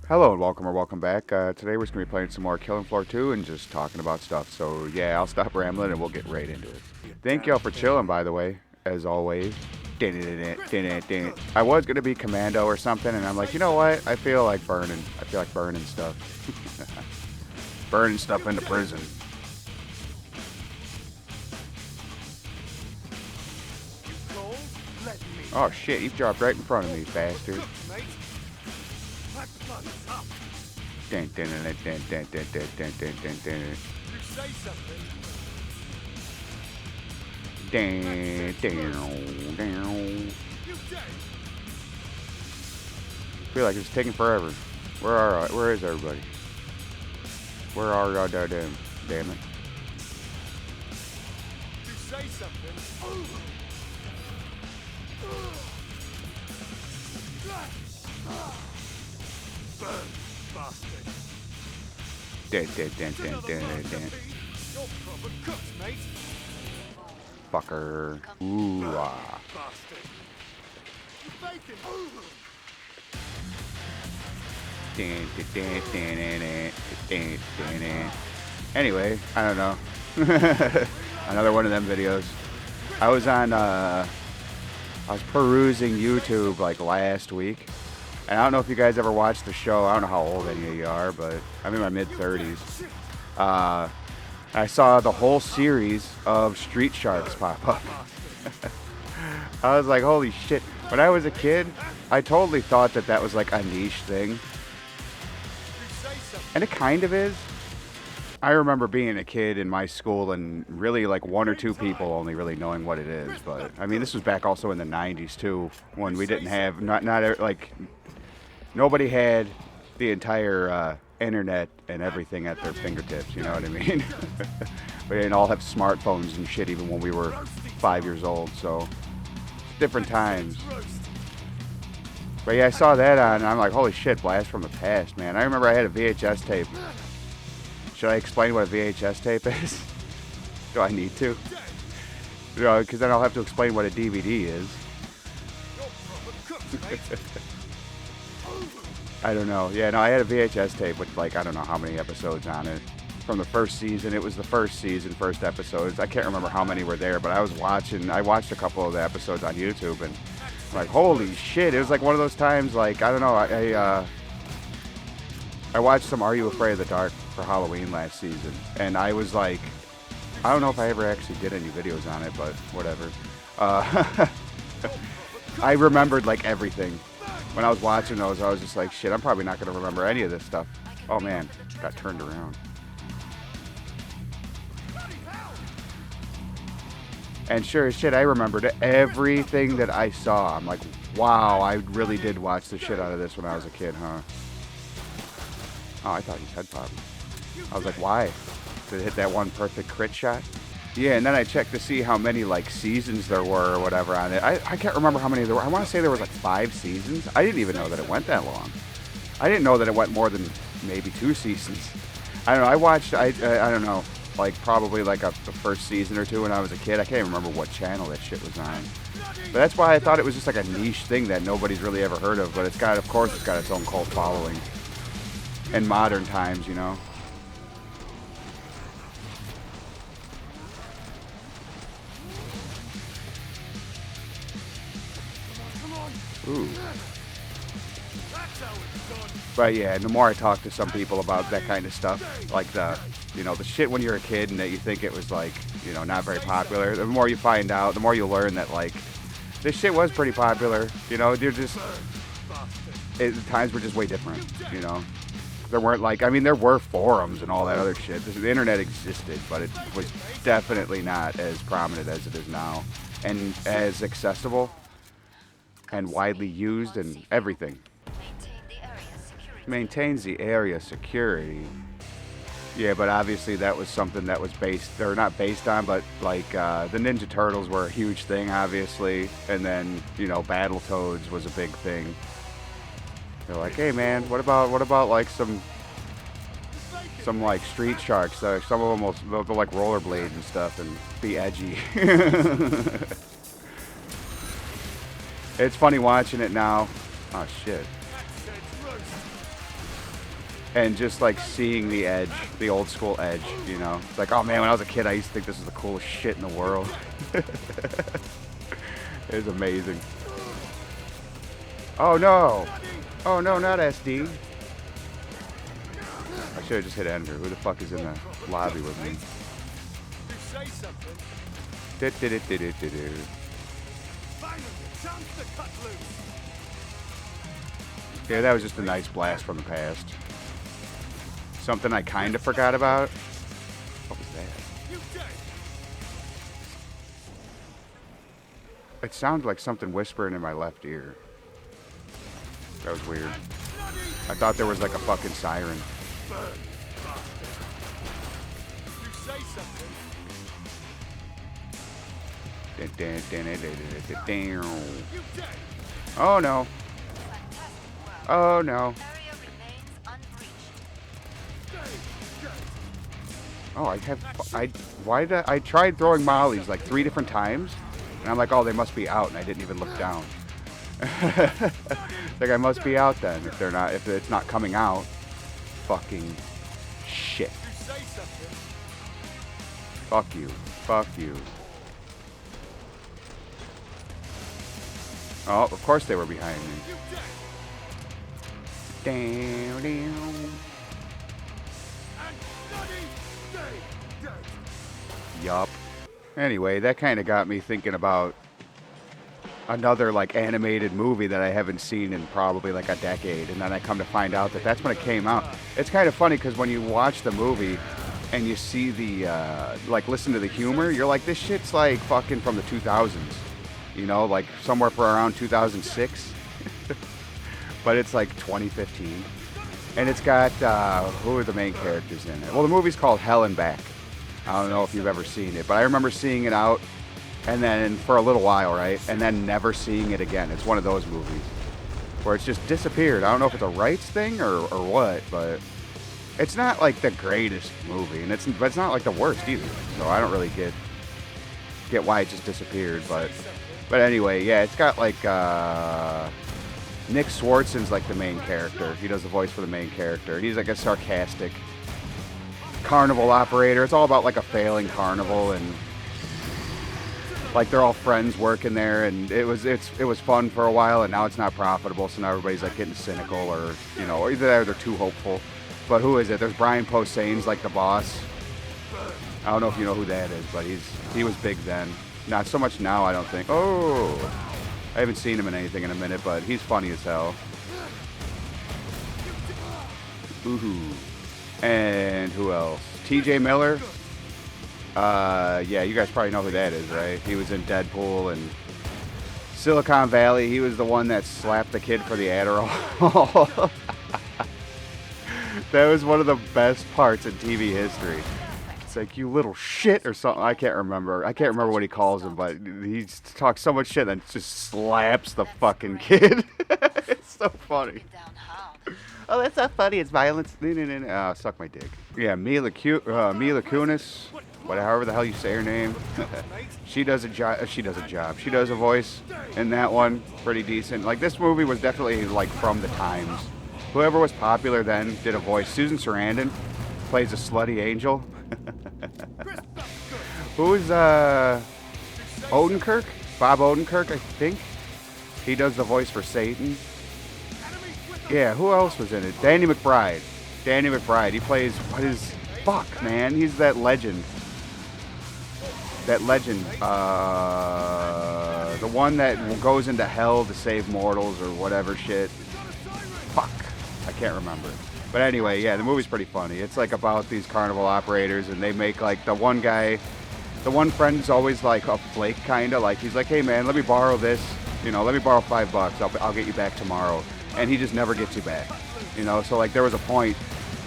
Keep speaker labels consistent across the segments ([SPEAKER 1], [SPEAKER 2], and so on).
[SPEAKER 1] Hello and welcome or welcome back. Today we're just going to be playing some more Killing Floor 2 and just talking about stuff. So yeah, I'll stop rambling and we'll get right into it. Thank y'all for chilling, by the way, as always. I was going to be commando or something, and I'm like, you know what? I feel like burning. I feel like burning stuff. Burning stuff into prison. Oh shit, you dropped right in front of me, bastard. Dun, dun, dun, dun, dun, dun, dun, dun, dun, dun, dun. Dun, dun, dun. I feel like it's taking forever. Where is everybody? Where are y'all? Damn it.
[SPEAKER 2] You say something. Burn, bastard.
[SPEAKER 1] Dun, dun, dun, dun, dun, dun.
[SPEAKER 2] You're proper cooks, mate.
[SPEAKER 1] Fucker. Ooh, ah.
[SPEAKER 2] Bastard. You bacon.
[SPEAKER 1] Dun, dun, dun, dun, dun, dun, dun, dun. Anyway, I don't know. Another one of them videos. I was perusing YouTube like last week. And I don't know if you guys ever watched the show. I don't know how old any of you are, but I'm in my mid-30s. I saw the whole series of Street Sharks pop up. I was like, holy shit. When I was a kid, I totally thought that that was like a niche thing. And it kind of is. I remember being a kid in my school and really like one or two people only really knowing what it is. But I mean, this was back also in the 90s too, when we didn't have, like, nobody had the entire internet and everything at their fingertips, you know what I mean? We didn't all have smartphones and shit even when we were 5 years old, so different times. But yeah, I saw that on, and I'm like, holy shit, Blast from the Past, man. I remember I had a VHS tape. Should I explain what a VHS tape is? Do I need to? You know, because then I'll have to explain what a DVD is. I don't know. Yeah, no, I had a VHS tape with like, I don't know how many episodes on it. From the first season, it was the first season, first episodes. I can't remember how many were there, but I watched a couple of the episodes on YouTube, and like, holy shit, it was like one of those times, like, I don't know, I watched some Are You Afraid of the Dark for Halloween last season, and I was like, I don't know if I ever actually did any videos on it, but whatever. I remembered like everything. When I was watching those, I was just like, shit, I'm probably not going to remember any of this stuff. Oh man, got turned around. And sure as shit, I remembered everything that I saw. I'm like, wow, I really did watch the shit out of this when I was a kid, huh? Oh, I thought his head popped. I was like, why? Did it hit that one perfect crit shot? Yeah, and then I checked to see how many like seasons there were or whatever on it. I can't remember how many there were. I want to say there was like 5 seasons. I didn't even know that it went that long. I didn't know that it went more than maybe 2 seasons. I don't know. I watched, I don't know, like probably like the first season or 2 when I was a kid. I can't even remember what channel that shit was on. But that's why I thought it was just like a niche thing that nobody's really ever heard of. But it's got, of course, it's got its own cult following in modern times, you know. Ooh. But yeah, and the more I talk to some people about that kind of stuff, like the shit when you're a kid and that you think it was like, you know, not very popular, the more you find out, the more you learn that like, this shit was pretty popular, you know, the times were just way different, you know. There weren't like, I mean, there were forums and all that other shit. The internet existed, but it was definitely not as prominent as it is now, and as accessible and widely used and everything. Maintains the area security. Yeah, but obviously that was something that was based, or not based on, but like the Ninja Turtles were a huge thing, obviously, and then, you know, Battletoads was a big thing. They're like, hey man, what about like some like Street Sharks? Some of them will like rollerblade and stuff and be edgy. It's funny watching it now. Oh shit. And just like seeing the Edge, the old school Edge, you know. It's like, oh man, when I was a kid, I used to think this was the coolest shit in the world. It was amazing. Oh no! Oh no, not SD. I should have just hit enter. Who the fuck is in the lobby with me?
[SPEAKER 2] You say something.
[SPEAKER 1] Du-du-du-du-du-du-du.
[SPEAKER 2] Finally, chance to cut loose.
[SPEAKER 1] Yeah, that was just a nice blast from the past. Something I kind of forgot about. What was that?
[SPEAKER 2] You dead.
[SPEAKER 1] It sounded like something whispering in my left ear. That was weird. I thought there was like a fucking siren.
[SPEAKER 2] Burn, bastard. You say something. You dead.
[SPEAKER 1] Oh no. Oh no.
[SPEAKER 3] Area remains unbreached.
[SPEAKER 2] Dead.
[SPEAKER 1] Oh, why did I tried throwing mollies like 3 different times, and I'm like, oh, they must be out, and I didn't even look down. Like I must be out then if it's not coming out. Fucking shit.
[SPEAKER 2] You say something.
[SPEAKER 1] Fuck you. Fuck you. Oh, of course they were behind me.
[SPEAKER 2] You dead.
[SPEAKER 1] Down, down.
[SPEAKER 2] And bloody dead.
[SPEAKER 1] Yup. Anyway, that kind of got me thinking about another like animated movie that I haven't seen in probably like a decade, and then I come to find out that that's when it came out. It's kind of funny because when you watch the movie and you see the like listen to the humor, you're like, this shit's like fucking from the 2000s, you know, like somewhere for around 2006. But it's like 2015, and it's got who are the main characters in it? Well, the movie's called Hell and Back. I don't know if you've ever seen it, but I remember seeing it out, and then for a little while, right, and then never seeing it again. It's one of those movies where it's just disappeared. I don't know if it's a rights thing or what, but it's not like the greatest movie, and it's not like the worst either. So I don't really get why it just disappeared, but anyway, yeah, it's got like Nick Swartzen's like the main character. He does the voice for the main character. He's like a sarcastic carnival operator. It's all about like a failing carnival, and like they're all friends working there, and it was fun for a while, and now it's not profitable, so now everybody's like getting cynical, or you know, or either that or they're too hopeful. But who is it? There's Brian Posehn's like the boss. I don't know if you know who that is, but he was big then. Not so much now, I don't think. Oh, I haven't seen him in anything in a minute, but he's funny as hell. Ooh. And who else? TJ Miller. Yeah, you guys probably know who that is, right? He was in Deadpool and Silicon Valley. He was the one that slapped the kid for the Adderall. That was one of the best parts in TV history. It's like, you little shit or something. I can't remember. I can't remember what he calls him, but he talks so much shit and just slaps the fucking kid. It's so funny.
[SPEAKER 3] Down hard.
[SPEAKER 1] Oh, that's not funny. It's violence. No. Suck my dick. Yeah, Mila Kunis, whatever the hell you say her name. She does a job. She does a voice in that one. Pretty decent. Like, this movie was definitely like from the times. Whoever was popular then did a voice. Susan Sarandon plays a slutty angel. Who's Odenkirk? Bob Odenkirk, I think. He does the voice for Satan. Yeah, who else was in it? Danny McBride. He plays, fuck, man. He's that legend. The one that goes into hell to save mortals or whatever shit. Fuck. I can't remember. But anyway, yeah, the movie's pretty funny. It's like about these carnival operators, and they make like the one friend's always like a flake, kind of. Like, he's like, hey man, let me borrow this. You know, let me borrow $5. I'll get you back tomorrow. And he just never gets you back. You know, so like there was a point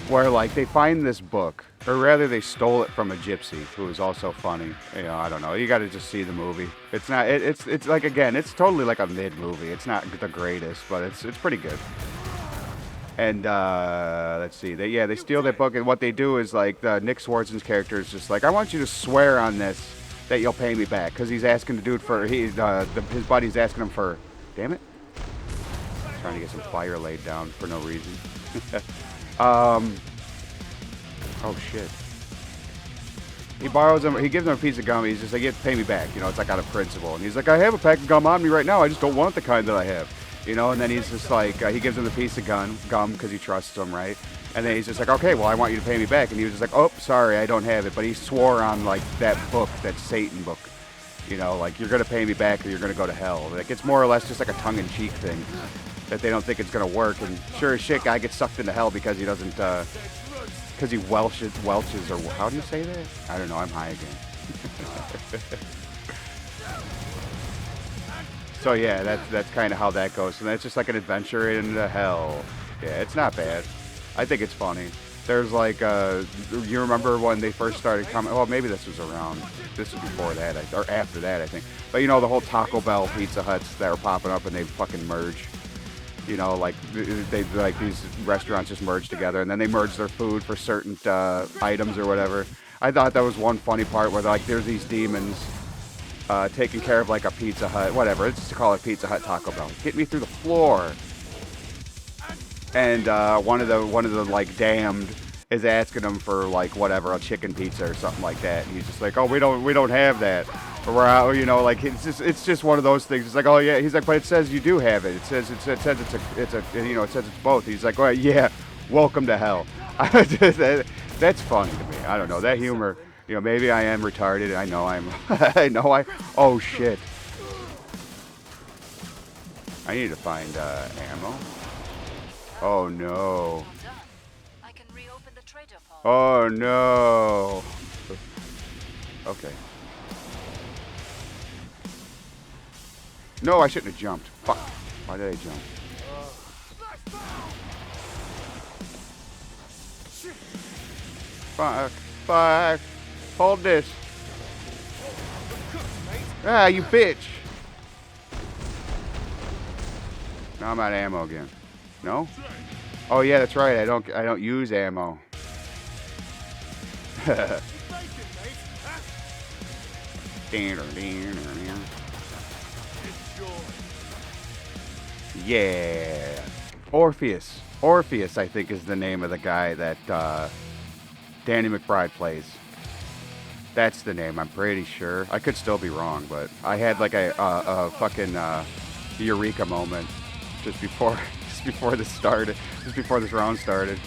[SPEAKER 1] where like they find this book, or rather they stole it from a gypsy who is also funny. You know, I don't know. You got to just see the movie. It's not. It's like, again, it's totally like a mid movie. It's not the greatest, but it's pretty good. And let's see. They steal that book, and what they do is like Nick Swartzen's character is just like, I want you to swear on this that you'll pay me back, because he's asking the dude for his buddy's asking him for. Damn it. Trying to get some fire laid down for no reason. Oh shit. He borrows him. He gives him a piece of gum. He's just like, "You have to pay me back." You know, it's like out of principle. And he's like, "I have a pack of gum on me right now. I just don't want the kind that I have." You know, and then he's just like, he gives him the piece of gum because he trusts him, right? And then he's just like, "Okay, well, I want you to pay me back." And he was just like, "Oh, sorry, I don't have it." But he swore on like that book, that Satan book. You know, like, "You're gonna pay me back or you're gonna go to hell." Like, it's more or less just like a tongue-in-cheek thing that they don't think it's gonna work. And sure as shit, guy gets sucked into hell because he doesn't, because he welches, or how do you say that? I don't know. I'm high again. So yeah, that's kind of how that goes. And that's just like an adventure into hell. Yeah, it's not bad. I think it's funny. There's like, you remember when they first started coming? Well, maybe this was around. This was before that, or after that, I think. But you know, the whole Taco Bell, Pizza Huts that were popping up, and they fucking merge. You know, like they like these restaurants just merge together, and then they merge their food for certain items or whatever. I thought that was one funny part where like there's these demons taking care of like a Pizza Hut, whatever. Let's just call it Pizza Hut Taco Bell. Get me through the floor. And one of the like damned is asking him for like whatever, a chicken pizza or something like that. And he's just like, "Oh, we don't have that." Or we're out, you know, like it's just one of those things. It's like, "Oh yeah," he's like, "But it says you do have it. It says it's a you know, it says it's both." He's like, "Well, yeah, welcome to hell." That's funny to me. I don't know, that humor. You know, maybe I am retarded. I know I'm. Oh shit. I need to find ammo. Oh no.
[SPEAKER 3] Done. I can reopen the trader pod.
[SPEAKER 1] Oh no. Okay. No, I shouldn't have jumped. Fuck. Why did I jump? Fuck. Fuck. Hold this. Ah, you bitch. Now I'm out of ammo again. No? Oh yeah, that's right. I don't use ammo. Yeah. Orpheus. Orpheus, I think, is the name of the guy that Danny McBride plays. That's the name, I'm pretty sure. I could still be wrong, but I had like a fucking eureka moment just before this started, just before this round started.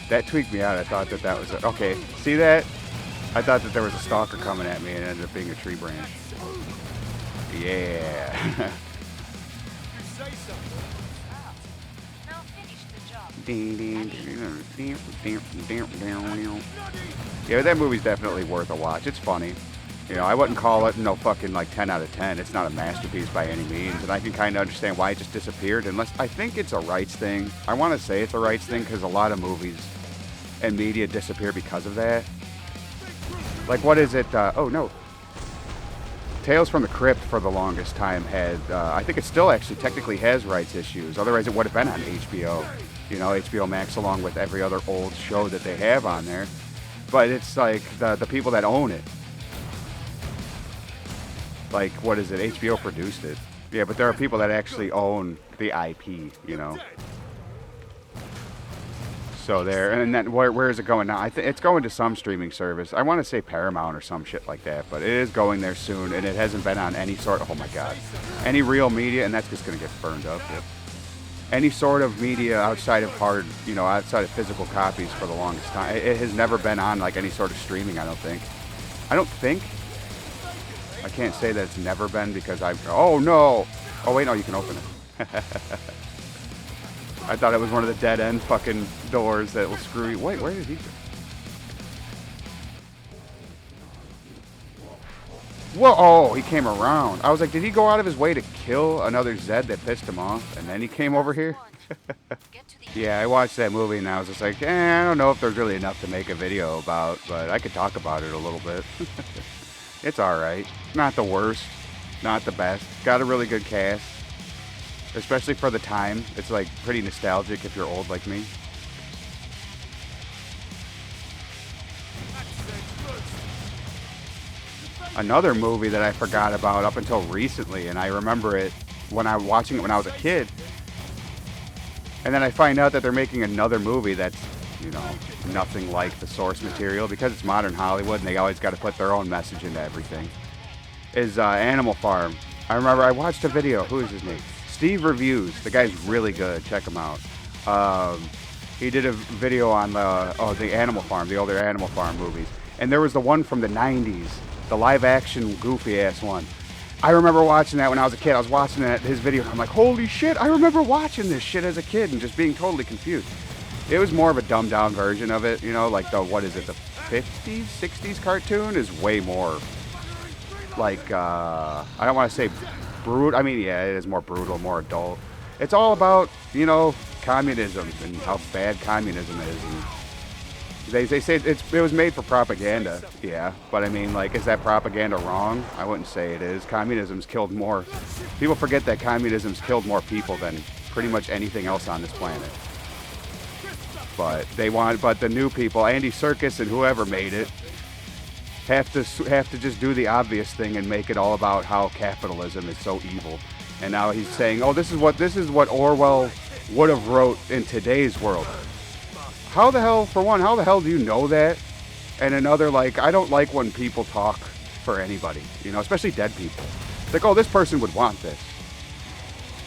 [SPEAKER 1] That tweaked me out. I thought that was it. Okay, see that? I thought that there was a stalker coming at me, and it ended up being a tree branch. Yeah.
[SPEAKER 2] You say something.
[SPEAKER 3] Now finish the job.
[SPEAKER 1] Yeah, that movie's definitely worth a watch. It's funny. You know, I wouldn't call it no fucking like 10 out of 10. It's not a masterpiece by any means, and I can kind of understand why it just disappeared. Unless I think it's a rights thing. I want to say it's a rights thing because a lot of movies and media disappear because of that. Like, what is it? Oh no. Tales from the Crypt for the longest time had, I think it still actually technically has rights issues. Otherwise, it would have been on HBO. You know, HBO Max along with every other old show that they have on there. But it's like the people that own it. Like, what is it? HBO produced it. Yeah, but there are people that actually own the IP, you know. So there, and then where is it going now? I think it's going to some streaming service. I want to say Paramount or some shit like that, but it is going there soon, and it hasn't been on any sort of, oh my god, any real media, and that's just going to get burned up. Any sort of media outside of outside of physical copies for the longest time. It has never been on like any sort of streaming, I don't think. I can't say that it's never been because oh no! Oh wait, no, you can open it. I thought it was one of the dead end fucking doors that will screw you. Wait, where did he go? Whoa, oh, he came around. I was like, did he go out of his way to kill another Zed that pissed him off? And then he came over here? Yeah, I watched that movie and I was just like, I don't know if there's really enough to make a video about, but I could talk about it a little bit. It's alright. Not the worst. Not the best. Got a really good cast. Especially for the time. It's like pretty nostalgic if you're old like me. Another movie that I forgot about up until recently, and I remember it when I was watching it when I was a kid. And then I find out that they're making another movie that's, you know, nothing like the source material because it's modern Hollywood and they always got to put their own message into everything. Is Animal Farm. I remember I watched a video. Who is his name? Steve Reviews. The guy's really good. Check him out. He did a video on the Animal Farm, the older Animal Farm movies. And there was the one from the 90s, the live-action goofy-ass one. I remember watching that when I was a kid. I was watching his video, and I'm like, holy shit, I remember watching this shit as a kid and just being totally confused. It was more of a dumbed-down version of it, you know, like the 50s, 60s cartoon is way more, like, I don't want to say brutal. I mean, yeah, it is more brutal, more adult. It's all about, you know, communism and how bad communism is. And they say it was made for propaganda, yeah, but I mean, like, is that propaganda wrong? I wouldn't say it is. Communism's killed more. People forget that communism's killed more people than pretty much anything else on this planet. But but the new people, Andy Serkis and whoever made it, have to just do the obvious thing and make it all about how capitalism is so evil. And now he's saying, oh, this is what Orwell would have wrote in today's world. How the hell, for one, how the hell do you know that? And another, like, I don't like when people talk for anybody, you know, especially dead people. It's like, oh, this person would want this.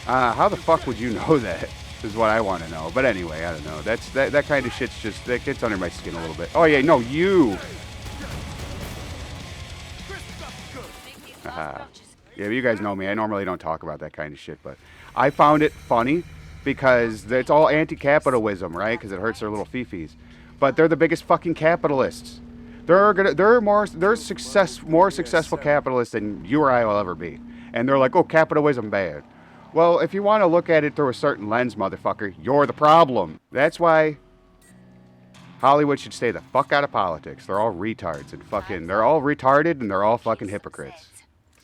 [SPEAKER 1] How the fuck would you know that? Is what I want to know. But anyway, I don't know. That kind of shit's just, that gets under my skin a little bit. Oh yeah, no, you. Yeah, you guys know me. I normally don't talk about that kind of shit, but I found it funny because it's all anti-capitalism, right? Because it hurts their little fifis. But they're the biggest fucking capitalists. They're more successful capitalists than you or I will ever be. And they're like, oh, capitalism bad. Well, if you want to look at it through a certain lens, motherfucker, you're the problem. That's why Hollywood should stay the fuck out of politics. They're all retards and fucking, they're all retarded and they're all fucking hypocrites.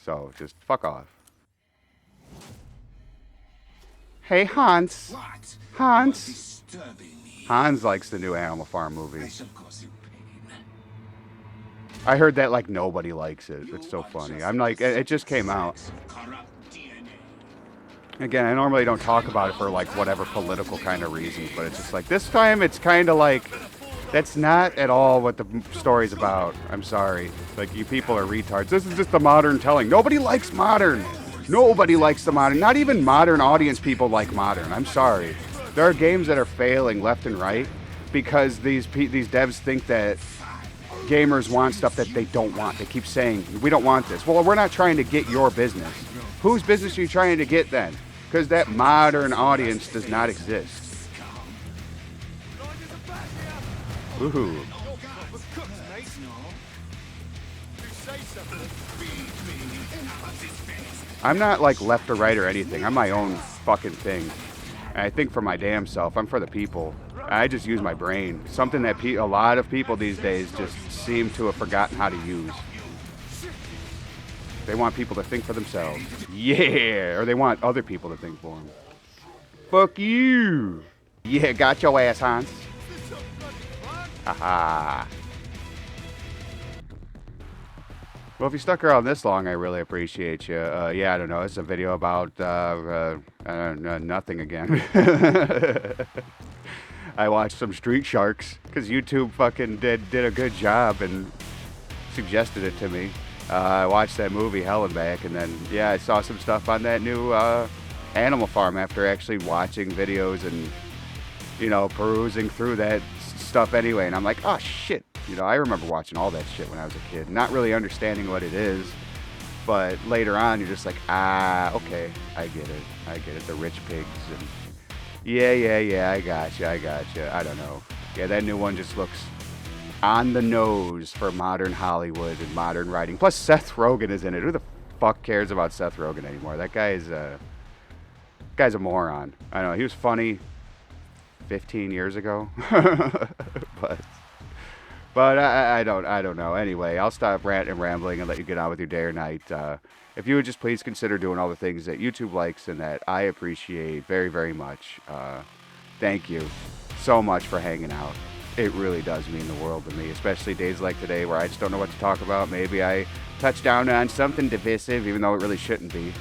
[SPEAKER 1] So just fuck off. Hey, Hans. Hans. Hans likes the new Animal Farm movie. I heard that like nobody likes it. It's so funny. I'm like, it just came out. Again, I normally don't talk about it for like whatever political kind of reasons, but it's just like this time it's kind of like, that's not at all what the story's about. I'm sorry. Like, you people are retards. This is just the modern telling. Nobody likes modern. Nobody likes the modern. Not even modern audience people like modern. I'm sorry. There are games that are failing left and right because these devs think that gamers want stuff that they don't want. They keep saying, we don't want this. Well, we're not trying to get your business. Whose business are you trying to get then? Because that modern audience does not exist. Woohoo. I'm not like left or right or anything. I'm my own fucking thing. And I think for my damn self. I'm for the people. I just use my brain. Something that a lot of people these days just seem to have forgotten how to use. They want people to think for themselves. Yeah! Or they want other people to think for them. Fuck you! Yeah, got your ass, Hans. Haha. Well, if you stuck around this long, I really appreciate you. Yeah, I don't know. It's a video about nothing again. I watched some Street Sharks because YouTube fucking did a good job and suggested it to me. I watched that movie Hell and Back, and then yeah, I saw some stuff on that new Animal Farm after actually watching videos and, you know, perusing through that stuff anyway. And I'm like, oh shit. You know, I remember watching all that shit when I was a kid, not really understanding what it is, but later on, you're just like, ah, okay, I get it, the rich pigs, and yeah, I got you, I don't know. Yeah, that new one just looks on the nose for modern Hollywood and modern writing. Plus, Seth Rogen is in it. Who the fuck cares about Seth Rogen anymore? That guy's a moron. I don't know, he was funny 15 years ago, But I don't know. Anyway, I'll stop ranting and rambling and let you get on with your day or night. If you would just please consider doing all the things that YouTube likes and that I appreciate very, very much. Thank you so much for hanging out. It really does mean the world to me, especially days like today where I just don't know what to talk about. Maybe I touch down on something divisive, even though it really shouldn't be.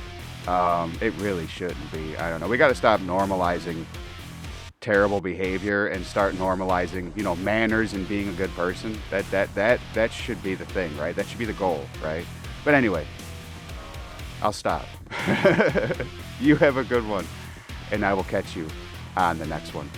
[SPEAKER 1] It really shouldn't be. I don't know. We got to stop normalizing terrible behavior and start normalizing, you know, manners and being a good person. That should be the thing, right? That should be the goal, right? But anyway, I'll stop. You have a good one, and I will catch you on the next one.